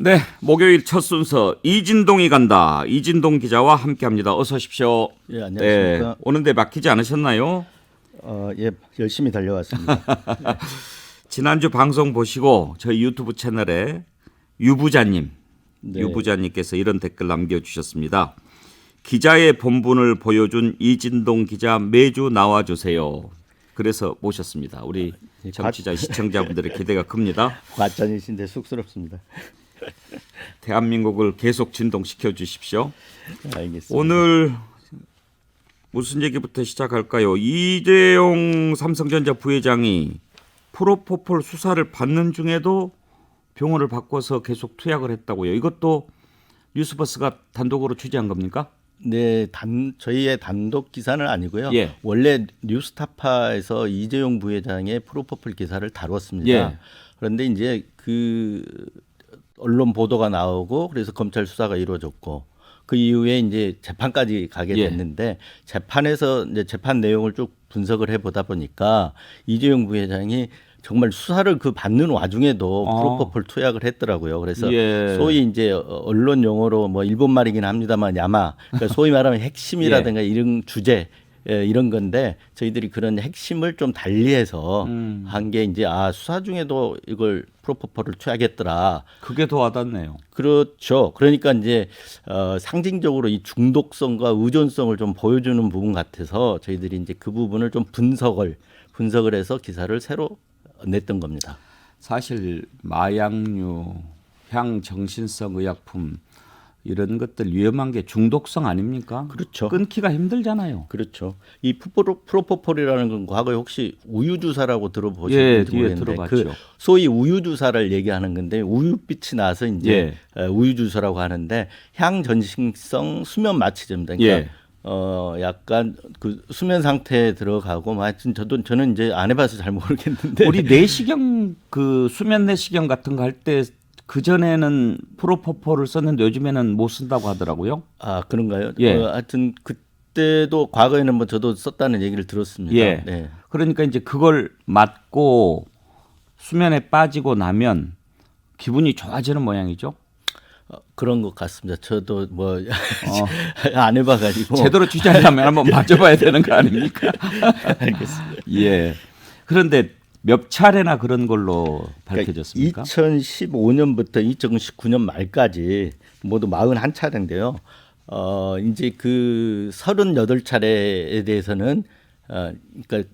네, 목요일 첫 순서 이진동이 간다. 이진동 기자와 함께합니다. 어서 오십시오. 예, 안녕하십니까. 네, 오는데 막히지 않으셨나요? 예, 열심히 달려왔습니다. 지난주 방송 보시고 저희 유튜브 채널에 유부자님, 네. 유부자님께서 이런 댓글 남겨주셨습니다. 기자의 본분을 보여준 이진동 기자 매주 나와주세요. 그래서 모셨습니다. 우리 정치자 시청자분들의 기대가 큽니다. 과찬이신데 쑥스럽습니다. 대한민국을 계속 진동시켜 주십시오. 알겠습니다. 오늘 무슨 얘기부터 시작할까요? 이재용 삼성전자 부회장이 프로포폴 수사를 받는 중에도 병원을 바꿔서 계속 투약을 했다고요. 이것도 뉴스버스가 단독으로 취재한 겁니까? 네, 저희의 단독 기사는 아니고요. 예. 원래 뉴스타파에서 이재용 부회장의 프로포폴 기사를 다뤘습니다. 예. 그런데 이제 그 언론 보도가 나오고 그래서 검찰 수사가 이루어졌고 그 이후에 이제 재판까지 가게 예. 됐는데 재판에서 이제 재판 내용을 쭉 분석을 해보다 보니까 이재용 부회장이 정말 수사를 그 받는 와중에도 프로포폴 투약을 했더라고요. 그래서 예. 소위 이제 언론 용어로 뭐 일본 말이긴 합니다만 야마, 그러니까 소위 말하면 핵심이라든가 이런 주제 이런 건데 저희들이 그런 핵심을 좀 달리해서 한 게 이제 수사 중에도 이걸 프로포폴을 투약했더라. 그게 더 와닿네요. 그렇죠. 그러니까 이제 상징적으로 이 중독성과 의존성을 좀 보여주는 부분 같아서 저희들이 이제 그 부분을 좀 분석을 해서 기사를 새로 냈던 겁니다. 사실 마약류, 향정신성 의약품 이런 것들 위험한 게 중독성 아닙니까? 그렇죠. 끊기가 힘들잖아요. 그렇죠. 이 프로포폴이라는 건 과거에 혹시 우유 주사라고 예, 들어보셨는지 뒤에 모르겠는데 들어봤죠. 그 소위 우유 주사를 얘기하는 건데 우유빛이 나서 이제 우유 주사라고 하는데 향전신성 수면 마취제입니다. 그러니까 약간 그 수면 상태에 들어가고 뭐 하여튼 저는 이제 안 해봐서 잘 모르겠는데 우리 내시경 그 수면 내시경 같은 거 할 때 그 전에는 프로포폴을 썼는데 요즘에는 못 쓴다고 하더라고요. 그런가요? 예. 하여튼 그때도 과거에는 뭐 저도 썼다는 얘기를 들었습니다. 예. 네. 그러니까 이제 그걸 맞고 수면에 빠지고 나면 기분이 좋아지는 모양이죠. 그런 것 같습니다. 저도 뭐 안 해봐가지고 제대로 취재하려면 한번 맞아봐야 되는 거 아닙니까? 알겠습니다. 예. 그런데 몇 차례나 그런 걸로 밝혀졌습니까? 2015년부터 2019년 말까지 모두 41차례인데요. 이제 그 38차례에 대해서는 그러니까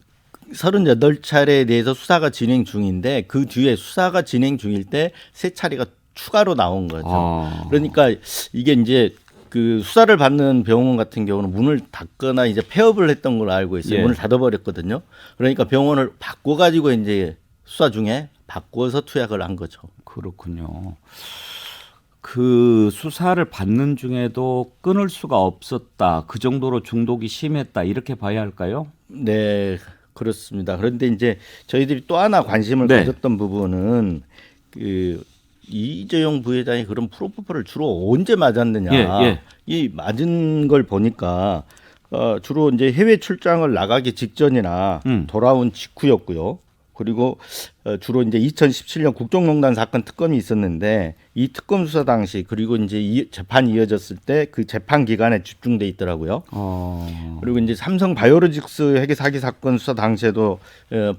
38차례에 대해서 수사가 진행 중인데 그 뒤에 수사가 진행 중일 때 3차례가 추가로 나온 거죠. 그러니까 이게 이제 그 수사를 받는 병원 같은 경우는 문을 닫거나 이제 폐업을 했던 걸로 알고 있어요. 예. 문을 닫아버렸거든요. 그러니까 병원을 바꿔가지고 이제 수사 중에 바꿔서 투약을 한 거죠. 그렇군요. 그 수사를 받는 중에도 끊을 수가 없었다. 그 정도로 중독이 심했다. 이렇게 봐야 할까요? 네, 그렇습니다. 그런데 이제 저희들이 또 하나 관심을 네. 가졌던 부분은 그 이재용 부회장이 그런 프로포폴을 주로 언제 맞았느냐. 예. 이 맞은 걸 보니까 주로 이제 해외 출장을 나가기 직전이나 돌아온 직후였고요. 그리고 주로 이제 2017년 국정농단 사건 특검이 있었는데 이 특검 수사 당시 그리고 이제 재판이 이어졌을 때 그 재판 기간에 집중돼 있더라고요. 그리고 이제 삼성 바이오로직스 회계 사기 사건 수사 당시에도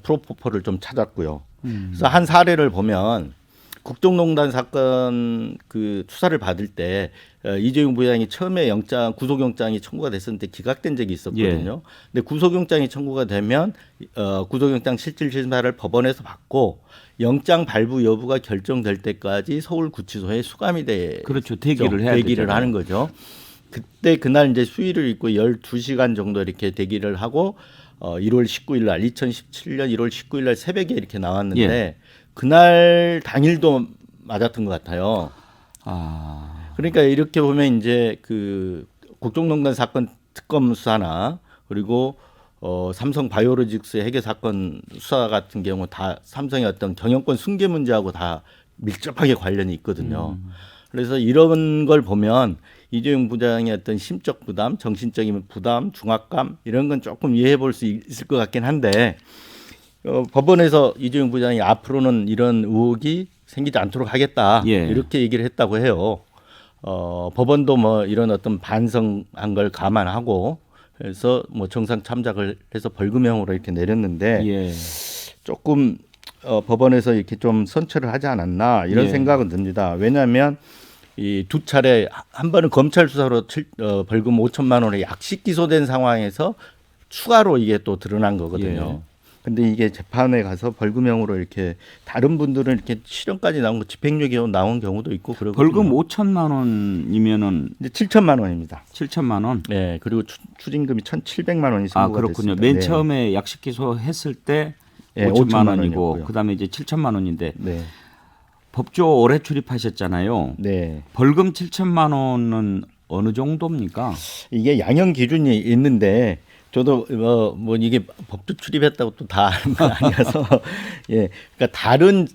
프로포폴을 좀 찾았고요. 그래서 한 사례를 보면 국정농단 사건 그 수사를 받을 때 이재용 부회장이 처음에 구속영장이 청구가 됐었는데 기각된 적이 있었거든요. 근데 구속영장이 청구가 되면 구속영장 실질 심사를 법원에서 받고 영장 발부 여부가 결정될 때까지 서울구치소에 수감이 돼. 그렇죠. 대기를 해야 대기를 되잖아요. 하는 거죠. 그날 이제 수의를 입고 12시간 정도 이렇게 대기를 하고 1월 19일 날 2017년 1월 19일 날 새벽에 이렇게 나왔는데 그날 당일도 맞았던 것 같아요. 그러니까 이렇게 보면 이제 그 국정농단 사건 특검 수사나 그리고 삼성 바이오로직스 회계 사건 수사 같은 경우 다 삼성의 어떤 경영권 승계 문제하고 다 밀접하게 관련이 있거든요. 그래서 이런 걸 보면 이재용 부장의 어떤 심적 부담, 정신적인 부담, 중압감 이런 건 조금 이해해 볼 수 있을 것 같긴 한데 법원에서 이재용 부장이 앞으로는 이런 의혹이 생기지 않도록 하겠다. 예. 이렇게 얘기를 했다고 해요. 법원도 뭐 이런 어떤 반성한 걸 감안하고 그래서 뭐 정상 참작을 해서 벌금형으로 이렇게 내렸는데 예. 조금 법원에서 이렇게 좀 선처를 하지 않았나 이런 예. 생각은 듭니다. 왜냐하면 이 두 차례 한 번은 검찰 수사로 벌금 5천만 원에 약식 기소된 상황에서 추가로 이게 또 드러난 거거든요. 예. 근데 이게 재판에 가서 벌금형으로 이렇게 다른 분들은 이렇게 실형까지 나온 거 집행유예 나온 경우도 있고 그러거든요. 벌금 5천만 원이면은 이제 7천만 원입니다. 7천만 원. 네, 그리고 추징금이 1,700만 원이 아, 선고가 그렇군요. 됐습니다. 맨 네. 처음에 약식 기소했을 때 네, 5천만 5천만 원이고 원이었고요. 그다음에 이제 7천만 원인데 네, 법조 올해 출입하셨잖아요. 네. 벌금 7천만 원은 어느 정도입니까? 이게 양형 기준이 있는데 저도 뭐 이게 법조 출입했다고 또 다 아는 건 아니어서 예, 그러니까 다른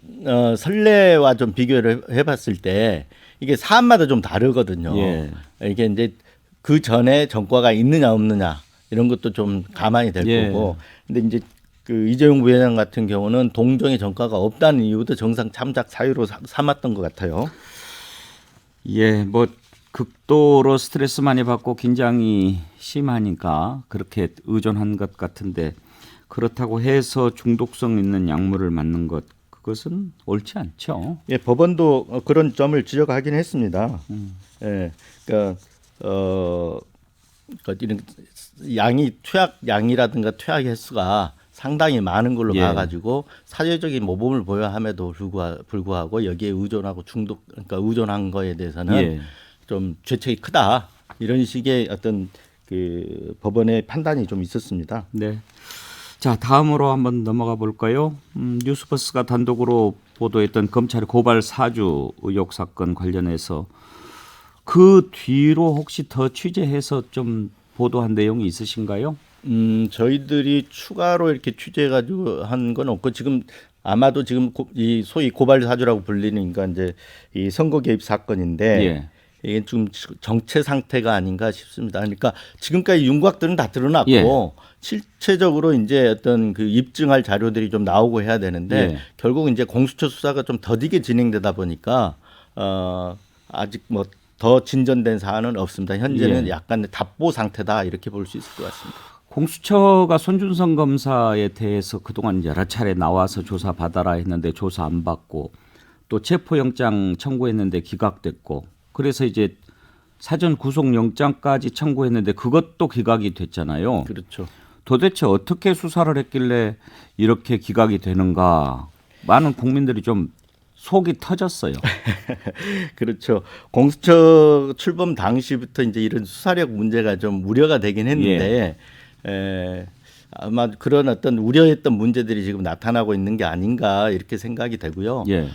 선례와 좀 비교를 해봤을 때 이게 사안마다 좀 다르거든요. 예. 이게 이제 그 전에 전과가 있느냐 없느냐 이런 것도 좀 감안이 될 예. 거고, 근데 이제 그 이재용 부회장 같은 경우는 동정의 전과가 없다는 이유도 정상 참작 사유로 삼았던 것 같아요. 예, 뭐 극도로 스트레스 많이 받고 긴장이 심하니까 그렇게 의존한 것 같은데 그렇다고 해서 중독성 있는 약물을 맞는 것 그것은 옳지 않죠. 예, 법원도 그런 점을 지적하긴 했습니다. 예, 그러니까 이런 양이 투약 양이라든가 투약 횟수가 상당히 많은 걸로 예. 봐가지고 사회적인 모범을 보여함에도 불구하고 여기에 의존하고 그러니까 의존한 거에 대해서는 예. 좀 죄책이 크다 이런 식의 어떤 그 법원의 판단이 좀 있었습니다. 네. 자, 다음으로 한번 넘어가 볼까요? 뉴스버스가 단독으로 보도했던 검찰의 고발 사주 의혹 사건 관련해서 그 뒤로 혹시 더 취재해서 좀 보도한 내용이 있으신가요? 저희들이 추가로 이렇게 취재해가지고 한 건 없고 지금 아마도 지금 이 소위 고발 사주라고 불리니까 이제 이 선거 개입 사건인데 예. 이게 좀 정체 상태가 아닌가 싶습니다. 그러니까 지금까지 윤곽들은 다 드러났고 예. 실체적으로 이제 어떤 그 입증할 자료들이 좀 나오고 해야 되는데 예. 결국 이제 공수처 수사가 좀 더디게 진행되다 보니까 아직 뭐 더 진전된 사안은 없습니다. 현재는 예. 약간의 답보 상태다 이렇게 볼 수 있을 것 같습니다. 공수처가 손준성 검사에 대해서 그동안 여러 차례 나와서 조사 받아라 했는데 조사 안 받고 또 체포영장 청구했는데 기각됐고 그래서 이제 사전 구속영장까지 청구했는데 그것도 기각이 됐잖아요. 그렇죠. 도대체 어떻게 수사를 했길래 이렇게 기각이 되는가 많은 국민들이 좀 속이 터졌어요. 그렇죠. 공수처 출범 당시부터 이제 이런 수사력 문제가 좀 우려가 되긴 했는데 아마 그런 어떤 우려했던 문제들이 지금 나타나고 있는 게 아닌가 이렇게 생각이 되고요. 예.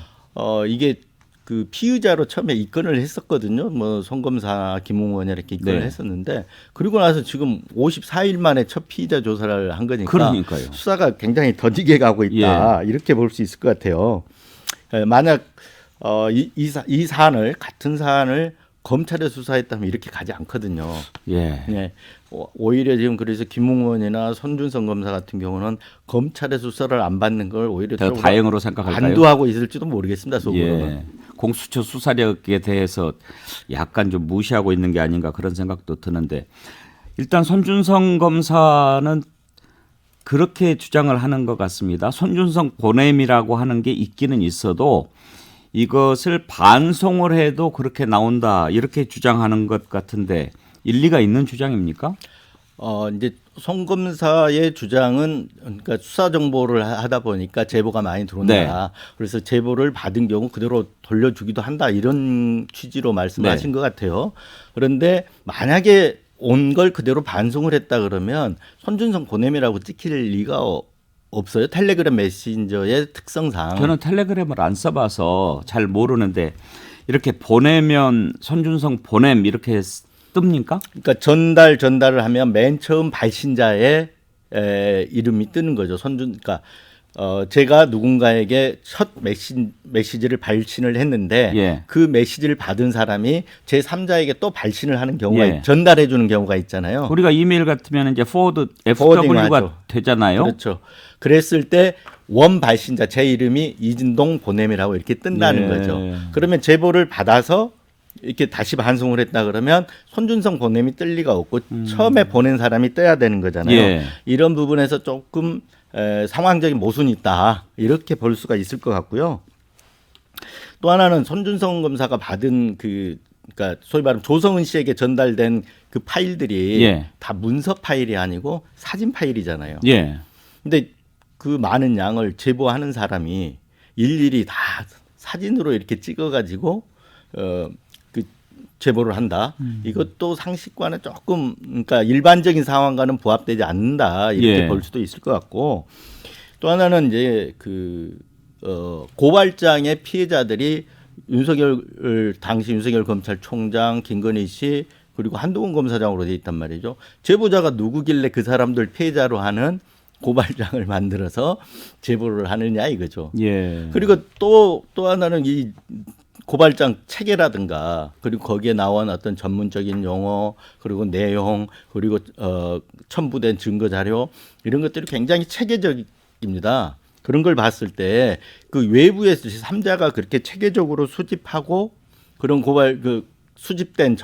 이게 그 피의자로 처음에 입건을 했었거든요. 뭐 송검사 김웅원 이렇게 입건을 네. 했었는데 그리고 나서 지금 54일 만에 첫 피의자 조사를 한 거니까 그러니까요. 수사가 굉장히 더디게 가고 있다 이렇게 볼 수 있을 것 같아요. 만약 이 사안을 같은 사안을 검찰에 수사했다면 이렇게 가지 않거든요. 예. 네. 오히려 지금 그래서 김웅원이나 손준성 검사 같은 경우는 검찰의 수사를 안 받는 걸 오히려 더 다행으로 생각할까요? 안도하고 있을지도 모르겠습니다. 속으로는. 예. 공수처 수사력에 대해서 약간 좀 무시하고 있는 게 아닌가 그런 생각도 드는데 일단 손준성 검사는 그렇게 주장을 하는 것 같습니다. 손준성 보냄이라고 하는 게 있기는 있어도 이것을 반송을 해도 그렇게 나온다 이렇게 주장하는 것 같은데 일리가 있는 주장입니까? 이제 송 검사의 주장은 그러니까 수사 정보를 하다 보니까 제보가 많이 들어온다. 네. 그래서 제보를 받은 경우 그대로 돌려주기도 한다 이런 취지로 말씀하신 것 같아요. 그런데 만약에 온 걸 그대로 반송을 했다 그러면 손준성 보냄이라고 찍힐 리가 없어요. 텔레그램 메신저의 특성상. 저는 텔레그램을 안 써봐서 잘 모르는데 이렇게 보내면 손준성 보냄 이렇게 뜹니까? 그러니까 전달을 하면 맨 처음 발신자의 이름이 뜨는 거죠. 그러니까 제가 누군가에게 첫 메시지를 발신을 했는데 예. 그 메시지를 받은 사람이 제 3자에게 또 발신을 하는 경우가 예. 전달해 주는 경우가 있잖아요. 우리가 이메일 같으면 이제 forward 포워딩 FW가 하죠. 되잖아요. 그렇죠. 그랬을 때 원 발신자 제 이름이 이진동 보냄이라고 이렇게 뜬다는 예. 거죠. 그러면 제보를 받아서 이렇게 다시 반송을 했다 그러면 손준성 보냄이 뜰 리가 없고 처음에 보낸 사람이 떠야 되는 거잖아요. 예. 이런 부분에서 조금 상황적인 모순이 있다 이렇게 볼 수가 있을 것 같고요. 또 하나는 손준성 검사가 받은 그러니까 소위 말하면 조성은 씨에게 전달된 그 파일들이 예. 다 문서 파일이 아니고 사진 파일이잖아요. 예. 근데 그 많은 양을 제보하는 사람이 일일이 다 사진으로 이렇게 찍어가지고 그 제보를 한다. 이것도 상식과는 조금 그러니까 일반적인 상황과는 부합되지 않는다 이렇게 예. 볼 수도 있을 것 같고 또 하나는 이제 고발장의 피해자들이 당시 윤석열 검찰총장, 김건희 씨 그리고 한동훈 검사장으로 돼 있단 말이죠. 제보자가 누구길래 그 사람들 피해자로 하는 고발장을 만들어서 제보를 하느냐 이거죠. 예. 그리고 또 하나는 이 고발장 체계라든가 그리고 거기에 나온 어떤 전문적인 용어 그리고 내용 그리고 첨부된 증거 자료 이런 것들이 굉장히 체계적입니다. 그런 걸 봤을 때 그 외부에서 3자가 그렇게 체계적으로 수집하고 그런 수집된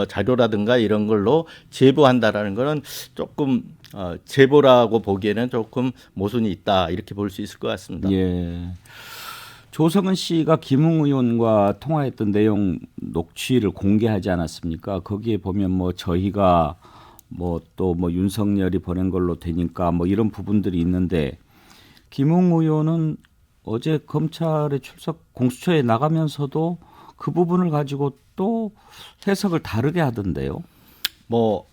자료라든가 이런 걸로 제보한다라는 거는 조금 제보라고 보기에는 조금 모순이 있다 이렇게 볼 수 있을 것 같습니다. 예. 조성은 씨가 김웅 의원과 통화했던 내용 녹취를 공개하지 않았습니까? 거기에 보면 뭐 저희가 뭐 또 뭐 윤석열이 보낸 걸로 되니까 뭐 이런 부분들이 있는데 김웅 의원은 어제 검찰에 공수처에 나가면서도 그 부분을 가지고 또 해석을 다르게 하던데요. 뭐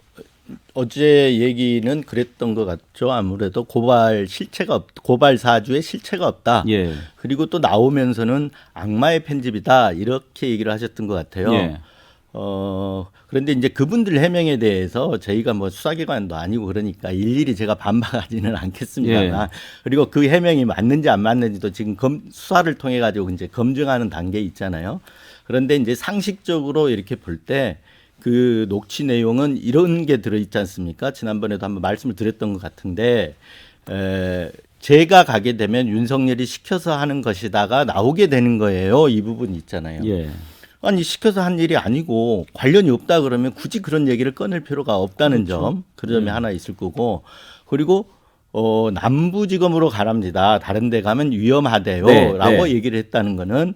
어제 얘기는 그랬던 것 같죠. 아무래도 고발 사주에 실체가 없다. 예. 그리고 또 나오면서는 악마의 편집이다 이렇게 얘기를 하셨던 것 같아요. 예. 그런데 이제 그분들 해명에 대해서 저희가 뭐 수사기관도 아니고 그러니까 일일이 제가 반박하지는 않겠습니다만 그리고 그 해명이 맞는지 안 맞는지도 지금 수사를 통해 가지고 이제 검증하는 단계에 있잖아요. 그런데 이제 상식적으로 이렇게 볼 때 그 녹취 내용은 이런 게 들어있지 않습니까? 지난번에도 한번 말씀을 드렸던 것 같은데 제가 가게 되면 윤석열이 시켜서 하는 것이다가 나오게 되는 거예요. 이 부분 있잖아요. 예. 아니 시켜서 한 일이 아니고 관련이 없다 그러면 굳이 그런 얘기를 꺼낼 필요가 없다는 점, 그 점이 하나 있을 거고 그리고 남부지검으로 가랍니다. 다른 데 가면 위험하대요. 네, 라고 네. 얘기를 했다는 거는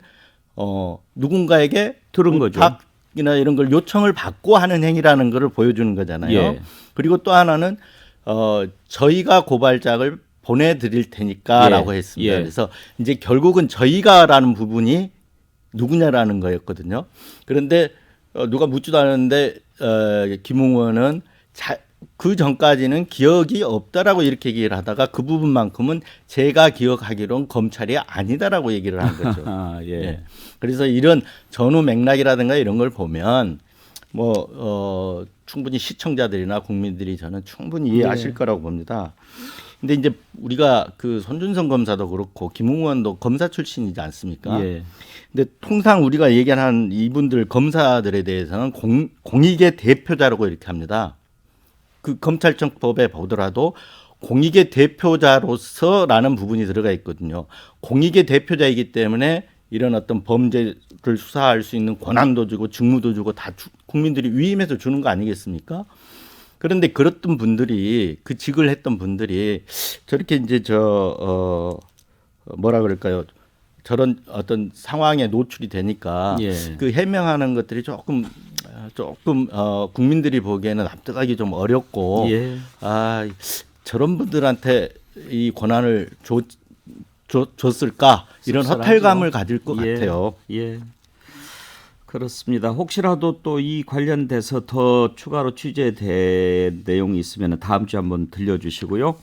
누군가에게 들은 거죠. 이나 이런 걸 요청을 받고 하는 행위라는 것을 보여주는 거잖아요. 예. 그리고 또 하나는 저희가 고발장을 보내드릴 테니까라고 예. 했습니다. 예. 그래서 이제 결국은 저희가라는 부분이 누구냐라는 거였거든요. 그런데 누가 묻지도 않았는데 김웅 의원은 그 전까지는 기억이 없다라고 이렇게 얘기를 하다가 그 부분만큼은 제가 기억하기로는 검찰이 아니다라고 얘기를 한 거죠. 아, 예. 예. 그래서 이런 전후 맥락이라든가 이런 걸 보면 충분히 시청자들이나 국민들이 저는 충분히 이해하실 거라고 봅니다. 근데 이제 우리가 그 손준성 검사도 그렇고 김웅 의원도 검사 출신이지 않습니까? 예. 근데 통상 우리가 얘기하는 이분들 검사들에 대해서는 공익의 대표자라고 이렇게 합니다. 그 검찰청법에 보더라도 공익의 대표자로서라는 부분이 들어가 있거든요. 공익의 대표자이기 때문에 이런 어떤 범죄를 수사할 수 있는 권한도 주고 직무도 주고 다 국민들이 위임해서 주는 거 아니겠습니까? 그런데 그랬던 분들이 그 직을 했던 분들이 저렇게 이제 뭐라 그럴까요? 저런 어떤 상황에 노출이 되니까 예. 그 해명하는 것들이 조금 국민들이 보기에는 납득하기 좀 어렵고 예. 저런 분들한테 이 권한을 줬을까 이런 씁쓸하죠. 허탈감을 가질 것 예. 같아요. 예. 그렇습니다. 혹시라도 또 이 관련돼서 더 추가로 취재된 내용이 있으면 다음 주에 한번 들려주시고요.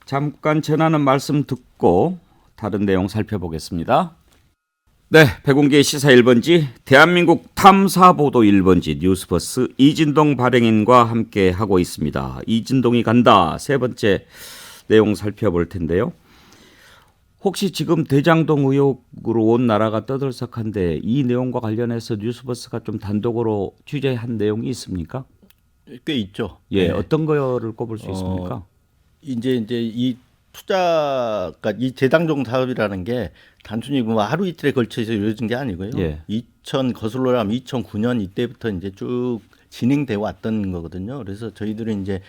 잠깐 전하는 말씀 듣고 다른 내용 살펴보겠습니다. 네, 백운기의 시사 1번지 대한민국 탐사보도 1번지 뉴스버스 이진동 발행인과 함께 하고 있습니다. 이진동이 간다 세 번째 내용 살펴볼 텐데요. 혹시 지금 대장동 의혹으로 온 나라가 떠들썩한데 이 내용과 관련해서 뉴스버스가 좀 단독으로 취재한 내용이 있습니까? 꽤 있죠. 예, 네. 어떤 거를 꼽을 수 있습니까? 이제 이 투자가 이 재당종 사업이라는 게 단순히 뭐 하루 이틀에 걸쳐서 이루어진 게 아니고요. 예. 거슬러 가면 2009년 이때부터 이제 쭉 진행돼 왔던 거거든요. 그래서 저희들은 이제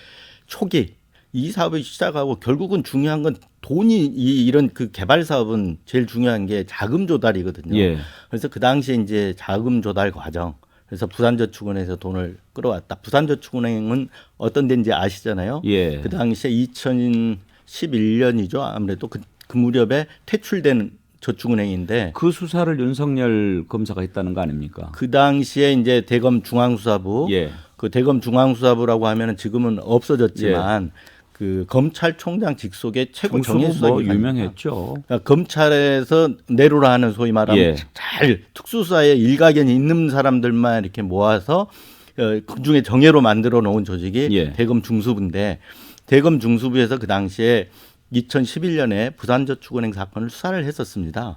초기 이 사업을 시작하고 결국은 중요한 건 돈이 이런 그 개발 사업은 제일 중요한 게 자금 조달이거든요. 예. 그래서 그 당시에 이제 자금 조달 과정. 그래서 부산저축은행에서 돈을 끌어왔다. 부산저축은행은 어떤 데인지 아시잖아요. 예. 그 당시에 2011년이죠. 아무래도 그 무렵에 퇴출된 저축은행인데 그 수사를 윤석열 검사가 했다는 거 아닙니까? 그 당시에 이제 대검 중앙수사부 예. 그 대검 중앙수사부라고 하면은 지금은 없어졌지만 그 검찰총장 직속의 최고 정예수석이 뭐 유명했죠. 그러니까 검찰에서 내로라 하는 소위 말하면 예. 잘 특수사에 일가견이 있는 사람들만 이렇게 모아서 그 중에 정예로 만들어 놓은 조직이 예. 대검 중수부인데 대검 중수부에서 그 당시에 2011년에 부산저축은행 사건을 수사를 했었습니다.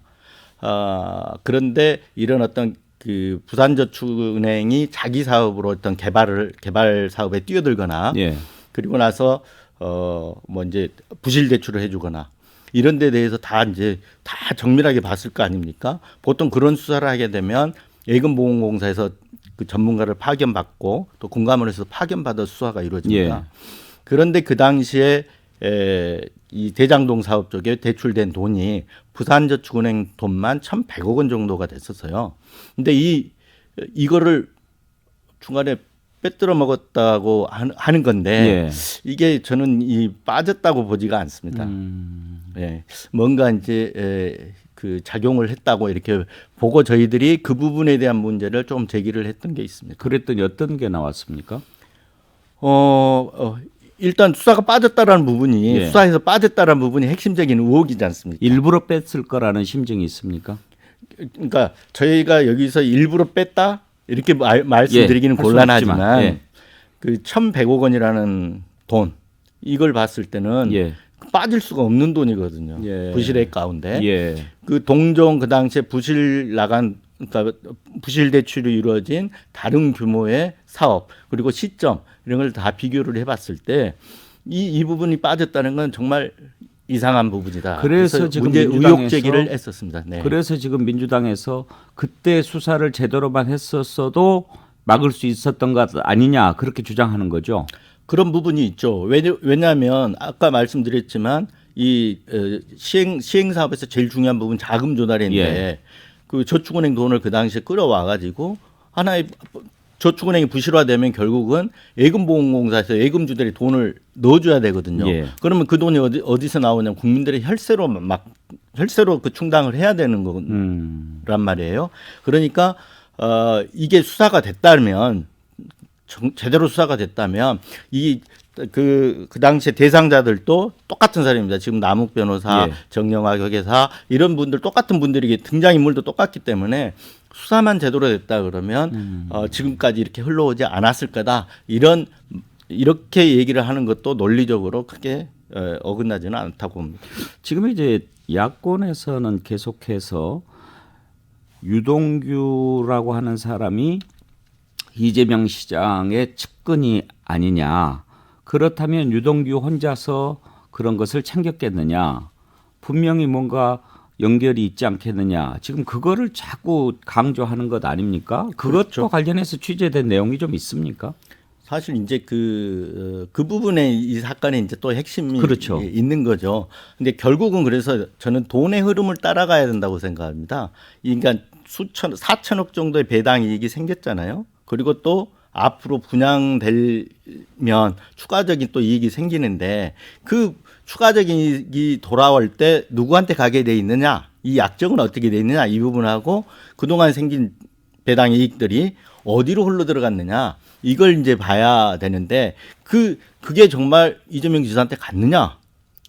그런데 이런 어떤 그 부산저축은행이 자기 사업으로 어떤 개발 사업에 뛰어들거나 예. 그리고 나서 뭐 이제 부실 대출을 해주거나 이런 데 대해서 다 정밀하게 봤을 거 아닙니까? 보통 그런 수사를 하게 되면 예금보험공사에서 그 전문가를 파견받고 또 공감을 해서 파견받아 수사가 이루어집니다. 예. 그런데 그 당시에 이 대장동 사업 쪽에 대출된 돈이 부산저축은행 돈만 1,100억 원 정도가 됐었어요. 근데 이거를 중간에 빼들어 먹었다고 하는 건데 예. 이게 저는 빠졌다고 보지가 않습니다. 예. 뭔가 이제 그 작용을 했다고 이렇게 보고 저희들이 그 부분에 대한 문제를 좀 제기를 했던 게 있습니다. 그랬더니 어떤 게 나왔습니까? 일단 수사가 빠졌다라는 부분이 예. 수사에서 빠졌다라는 부분이 핵심적인 의혹이지 않습니까? 일부러 뺐을 거라는 심증이 있습니까? 그러니까 저희가 여기서 일부러 뺐다 이렇게 말씀드리기는 예, 할 수는 곤란하지만 없지만, 예. 그 1,100억 원이라는 돈 이걸 봤을 때는 예. 빠질 수가 없는 돈이거든요. 예. 부실액 가운데 예. 그 동종 그 당시에 그러니까 부실 대출이 이루어진 다른 규모의 사업 그리고 시점 이런 걸 다 비교를 해봤을 때 이 부분이 빠졌다는 건 정말 이상한 부분이다. 그래서 지금 문제 민주당에서 의혹 제기를 했었습니다. 네. 그래서 지금 민주당에서 그때 수사를 제대로만 했었어도 막을 수 있었던 것 아니냐 그렇게 주장하는 거죠. 그런 부분이 있죠. 왜냐하면 아까 말씀드렸지만 이 시행 사업에서 제일 중요한 부분 자금 조달인데 예. 그 저축은행 돈을 그 당시에 끌어와 가지고 하나의 저축은행이 부실화되면 결국은 예금보험공사에서 예금주들이 돈을 넣어줘야 되거든요. 예. 그러면 그 돈이 어디서 나오냐면 국민들의 혈세로 그 충당을 해야 되는 거란 말이에요. 그러니까 이게 수사가 됐다면 제대로 수사가 됐다면 그 당시에 대상자들도 똑같은 사람입니다. 지금 남욱 변호사, 예. 정영학 회계사 이런 분들 똑같은 분들이 등장인물도 똑같기 때문에 수사만 제대로 됐다 그러면 지금까지 이렇게 흘러오지 않았을 거다. 이렇게 얘기를 하는 것도 논리적으로 크게 어긋나지는 않다고 봅니다. 지금 이제 야권에서는 계속해서 유동규라고 하는 사람이 이재명 시장의 측근이 아니냐. 그렇다면 유동규 혼자서 그런 것을 챙겼겠느냐. 분명히 뭔가 연결이 있지 않겠느냐. 지금 그거를 자꾸 강조하는 것 아닙니까? 그것과 그렇죠. 관련해서 취재된 내용이 좀 있습니까? 사실 이제 그 부분에 이 사건에 이제 또 핵심이 그렇죠. 있는 거죠. 근데 결국은 그래서 저는 돈의 흐름을 따라가야 된다고 생각합니다. 그러니까 4천억 정도의 배당 이익이 생겼잖아요. 그리고 또 앞으로 분양되면 추가적인 또 이익이 생기는데 그 추가적인 이익이 돌아올 때 누구한테 가게 돼 있느냐, 이 약정은 어떻게 돼 있느냐 이 부분하고 그동안 생긴 배당 이익들이 어디로 흘러 들어갔느냐 이걸 이제 봐야 되는데 그게 정말 이재명 지사한테 갔느냐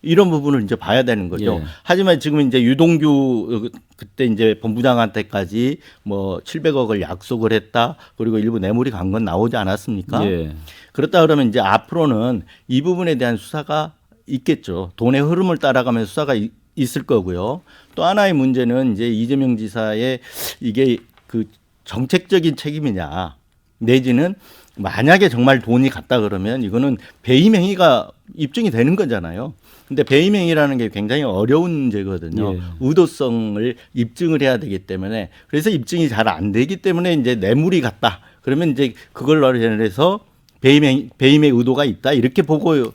이런 부분을 이제 봐야 되는 거죠. 예. 하지만 지금 이제 유동규 그때 이제 본부장한테까지 뭐 700억을 약속을 했다. 그리고 일부 뇌물이 간 건 나오지 않았습니까? 예. 그렇다 그러면 이제 앞으로는 이 부분에 대한 수사가 있겠죠. 돈의 흐름을 따라가면서 수사가 있을 거고요. 또 하나의 문제는 이제 이재명 지사의 이게 그 정책적인 책임이냐 내지는 만약에 정말 돈이 갔다 그러면 이거는 배임 행위가 입증이 되는 거잖아요. 근데 배임 행위라는 게 굉장히 어려운 문제거든요. 예. 의도성을 입증을 해야 되기 때문에 그래서 입증이 잘 안 되기 때문에 이제 뇌물이 갔다. 그러면 이제 그걸 해서 배임의 의도가 있다 이렇게 보고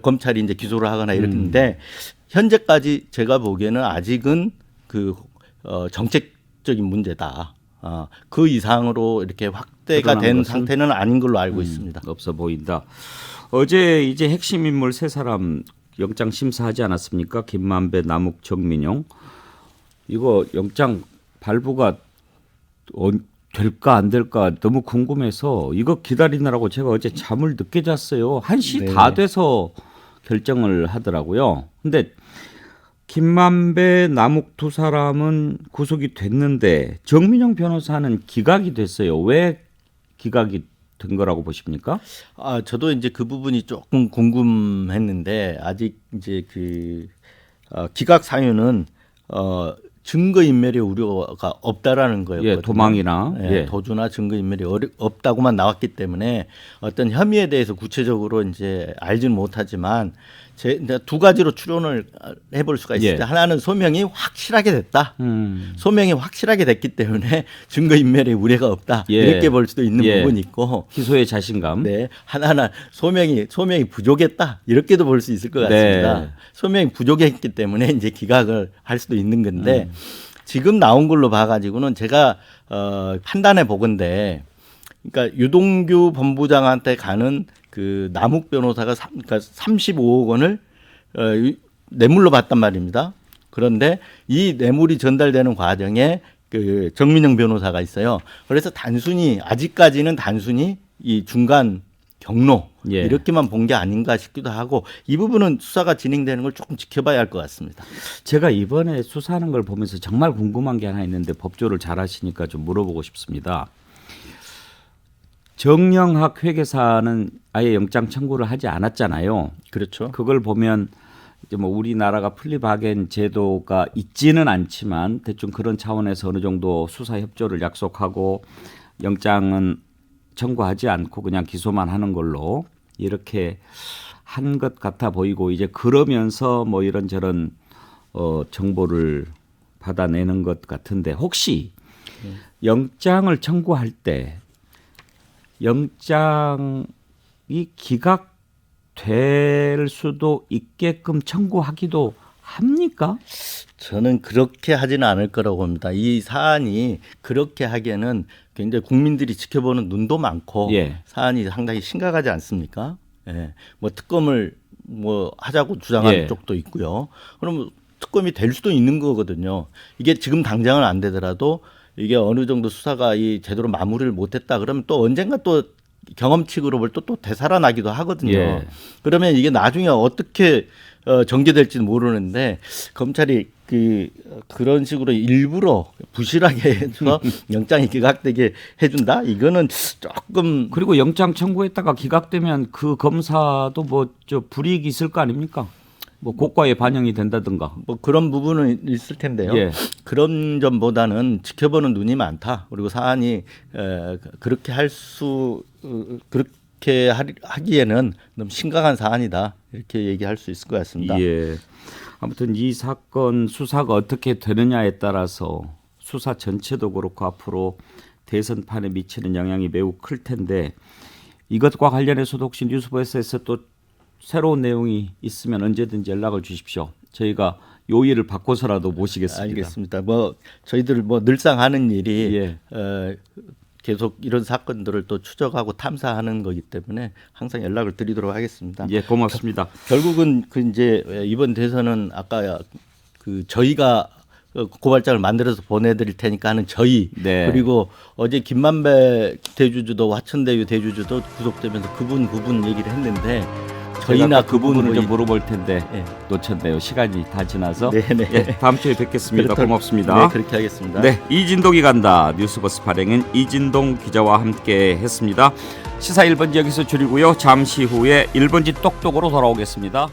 검찰이 이제 기소를 하거나 이렇는데 현재까지 제가 보기에는 아직은 그 정책적인 문제다. 그 이상으로 이렇게 확대가 된 상태는 아닌 걸로 알고 있습니다. 없어 보인다. 어제 이제 핵심 인물 세 사람 영장 심사하지 않았습니까? 김만배, 남욱, 정민용. 이거 영장 발부가 될까 안 될까 너무 궁금해서 이거 기다리느라고 제가 어제 잠을 늦게 잤어요. 1시 네. 다 돼서 결정을 하더라고요. 근데 김만배, 남욱 두 사람은 구속이 됐는데 정민용 변호사는 기각이 됐어요. 왜 기각이 된 거라고 보십니까? 저도 이제 그 부분이 조금 궁금했는데 아직 이제 기각 사유는 증거 인멸의 우려가 없다라는 거였거든요. 예, 도망이나 예, 도주나 증거 인멸이 없다고만 나왔기 때문에 어떤 혐의에 대해서 구체적으로 이제 알지는 못하지만 두 가지로 추론을 해볼 수가 있을 때 하나는 소명이 확실하게 됐다. 소명이 확실하게 됐기 때문에 증거 인멸의 우려가 없다. 이렇게 볼 수도 있는 부분이 있고 기소의 자신감. 네, 하나는 소명이 부족했다. 이렇게도 볼 수 있을 것 같습니다. 네. 소명이 부족했기 때문에 이제 기각을 할 수도 있는 건데 지금 나온 걸로 봐가지고는 제가 판단해 보건데, 그러니까 유동규 본부장한테 가는 그 남욱 변호사가 그러니까 35억 원을 뇌물로 받단 말입니다. 그런데 이 뇌물이 전달되는 과정에 그 정민영 변호사가 있어요. 그래서 아직까지는 단순히 이 중간 경로 이렇게만 본 게 아닌가 싶기도 하고 이 부분은 수사가 진행되는 걸 조금 지켜봐야 할 것 같습니다. 제가 이번에 수사하는 걸 보면서 정말 궁금한 게 하나 있는데 법조를 잘 하시니까 좀 물어보고 싶습니다. 정영학 회계사는 아예 영장 청구를 하지 않았잖아요. 그렇죠. 그걸 보면 이제 뭐 우리나라가 플리바겐 제도가 있지는 않지만 대충 그런 차원에서 어느 정도 수사 협조를 약속하고 영장은 청구하지 않고 그냥 기소만 하는 걸로 이렇게 한 것 같아 보이고 이제 그러면서 뭐 이런저런 정보를 받아내는 것 같은데 혹시 영장을 청구할 때 영장이 기각될 수도 있게끔 청구하기도 합니까? 저는 그렇게 하지는 않을 거라고 봅니다. 이 사안이 그렇게 하기에는 굉장히 국민들이 지켜보는 눈도 많고 사안이 상당히 심각하지 않습니까? 예. 뭐 특검을 뭐 하자고 주장하는 쪽도 있고요. 그럼 특검이 될 수도 있는 거거든요. 이게 지금 당장은 안 되더라도 이게 어느 정도 수사가 제대로 마무리를 못했다 그러면 또 언젠가 또 경험칙으로 볼 또 되살아나기도 하거든요. 그러면 이게 나중에 어떻게 전개될지는 모르는데 검찰이 그런 식으로 일부러 부실하게 해서 영장이 기각되게 해준다? 이거는 조금. 그리고 영장 청구했다가 기각되면 그 검사도 뭐 불이익이 있을 거 아닙니까? 뭐 고가에 반영이 된다든가. 뭐 그런 부분은 있을 텐데요. 그런 점보다는 지켜보는 눈이 많다. 그리고 사안이 그렇게 하기에는 너무 심각한 사안이다. 이렇게 얘기할 수 있을 것 같습니다. 아무튼 이 사건 수사가 어떻게 되느냐에 따라서 수사 전체도 그렇고 앞으로 대선판에 미치는 영향이 매우 클 텐데 이것과 관련해서도 혹시 뉴스버스에서 또 새로운 내용이 있으면 언제든지 연락을 주십시오. 저희가 요일을 바꿔서라도 모시겠습니다. 알겠습니다. 뭐 저희들 뭐 늘상 하는 일이 계속 이런 사건들을 또 추적하고 탐사하는 거기 때문에 항상 연락을 드리도록 하겠습니다. 고맙습니다. 결국은 이제 이번 대선은 아까 저희가 고발장을 만들어서 보내드릴 테니까 하는 저희 그리고 어제 김만배 대주주도 화천대유 대주주도 구속되면서 그분 얘기를 했는데 저희나 그 부분을 좀 물어볼 텐데 놓쳤네요. 시간이 다 지나서. 다음 주에 뵙겠습니다. 고맙습니다. 그렇게 하겠습니다. 이진동이 간다. 뉴스버스 발행은 이진동 기자와 함께 했습니다. 시사 1번지 여기서 줄이고요. 잠시 후에 1번지 똑똑으로 돌아오겠습니다.